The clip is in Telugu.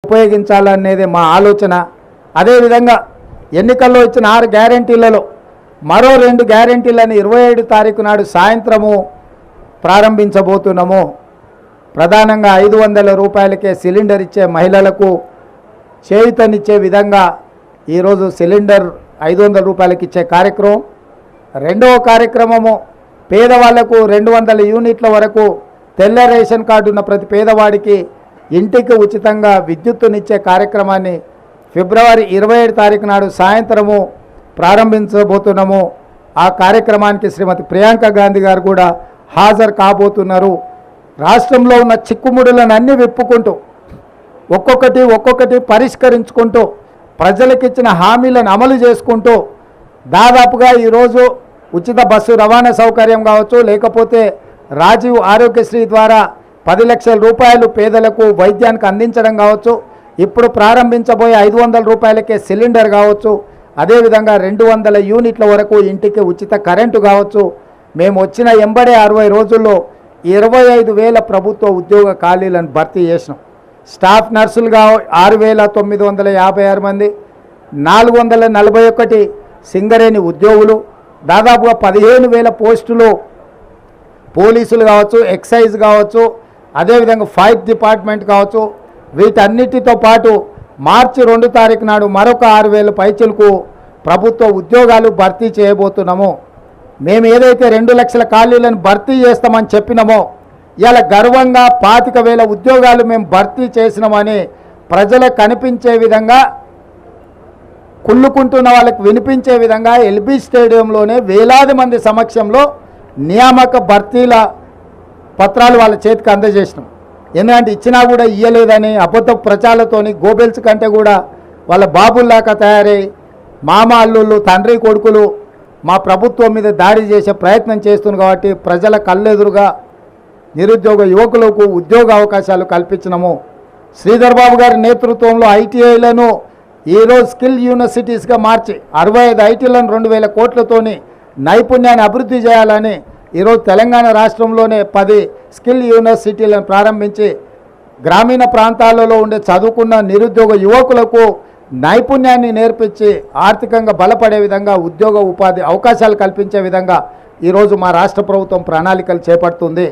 ఉపయోగించాలనేది మా ఆలోచన. అదేవిధంగా ఎన్నికల్లో ఇచ్చిన 6 గ్యారెంటీలలో మరో 2 గ్యారెంటీలను 27 తారీఖు నాడు సాయంత్రము ప్రారంభించబోతున్నాము. ప్రధానంగా 500 రూపాయలకే సిలిండర్ ఇచ్చే మహిళలకు చేయూతనిచ్చే విధంగా ఈరోజు సిలిండర్ 500 రూపాయలకి ఇచ్చే కార్యక్రమం. రెండవ కార్యక్రమము పేదవాళ్లకు 200 యూనిట్ల వరకు తెల్ల రేషన్ కార్డు ఉన్న ప్రతి పేదవాడికి ఇంటికి ఉచితంగా విద్యుత్తునిచ్చే కార్యక్రమాన్ని ఫిబ్రవరి 27 తారీఖు నాడు సాయంత్రము ప్రారంభించబోతున్నాము. ఆ కార్యక్రమానికి శ్రీమతి ప్రియాంక గాంధీ గారు కూడా హాజరు కాబోతున్నారు. రాష్ట్రంలో ఉన్న చిక్కుముడులను అన్ని విప్పుకుంటూ ఒక్కొక్కటి పరిష్కరించుకుంటూ ప్రజలకిచ్చిన హామీలను అమలు చేసుకుంటూ దాదాపుగా ఈరోజు ఉచిత బస్సు రవాణా సౌకర్యం కావచ్చు, లేకపోతే రాజీవ్ ఆరోగ్యశ్రీ ద్వారా 10 లక్షల రూపాయలు పేదలకు వైద్యానికి అందించడం కావచ్చు, ఇప్పుడు ప్రారంభించబోయే 500 రూపాయలకే సిలిండర్ కావచ్చు, అదేవిధంగా 200 యూనిట్ల వరకు ఇంటికి ఉచిత కరెంటు కావచ్చు. మేము వచ్చిన 60 రోజుల్లో 25,000 ప్రభుత్వ ఉద్యోగ ఖాళీలను భర్తీ చేసినాం. స్టాఫ్ నర్సులుగా 6,956 మంది, 441 సింగరేణి ఉద్యోగులు, దాదాపుగా 15,000 పోస్టులు పోలీసులు కావచ్చు, ఎక్సైజ్ కావచ్చు, అదేవిధంగా ఫైర్ డిపార్ట్మెంట్ కావచ్చు. వీటన్నిటితో పాటు మార్చి 2 తారీఖు నాడు మరొక 6,000 పైచలకు ప్రభుత్వ ఉద్యోగాలు భర్తీ చేయబోతున్నాము. మేము ఏదైతే 2 లక్షల ఖాళీలను భర్తీ చేస్తామని చెప్పినామో ఇలా గర్వంగా 25,000 ఉద్యోగాలు మేము భర్తీ చేసినామని ప్రజలకు కనిపించే విధంగా, కుళ్ళుకుంటున్న వాళ్ళకి వినిపించే విధంగా ఎల్బీ స్టేడియంలోనే వేలాది మంది సమక్షంలో నియామక భర్తీల పత్రాలు వాళ్ళ చేతికి అందజేసినాం. ఎందుకంటే ఇచ్చినా కూడా ఇయ్యలేదని అబద్ధ ప్రచారాలతోని గోబెల్స్ కంటే కూడా వాళ్ళ బాబుల్లాగా తయారై మామ అల్లుళ్ళు తండ్రి కొడుకులు మా ప్రభుత్వం మీద దాడి చేసే ప్రయత్నం చేస్తున్నారు. కాబట్టి ప్రజల కళ్ళెదురుగా నిరుద్యోగ యువకులకు ఉద్యోగ అవకాశాలు కల్పించినాము. శ్రీధర్ బాబు గారి నేతృత్వంలో ఐటీఐలను ఈరోజు స్కిల్ యూనివర్సిటీస్గా మార్చి 65 ఐటీలను 2,000 కోట్లతోని నైపుణ్యాన్ని అభివృద్ధి చేయాలని ఈరోజు తెలంగాణ రాష్ట్రంలోనే 10 స్కిల్ యూనివర్సిటీలను ప్రారంభించి గ్రామీణ ప్రాంతాలలో ఉండే చదువుకున్న నిరుద్యోగ యువకులకు నైపుణ్యాన్ని నేర్పించి ఆర్థికంగా బలపడే విధంగా ఉద్యోగ ఉపాధి అవకాశాలు కల్పించే విధంగా ఈరోజు మా రాష్ట్ర ప్రభుత్వం ప్రణాళికలు చేపడుతుంది.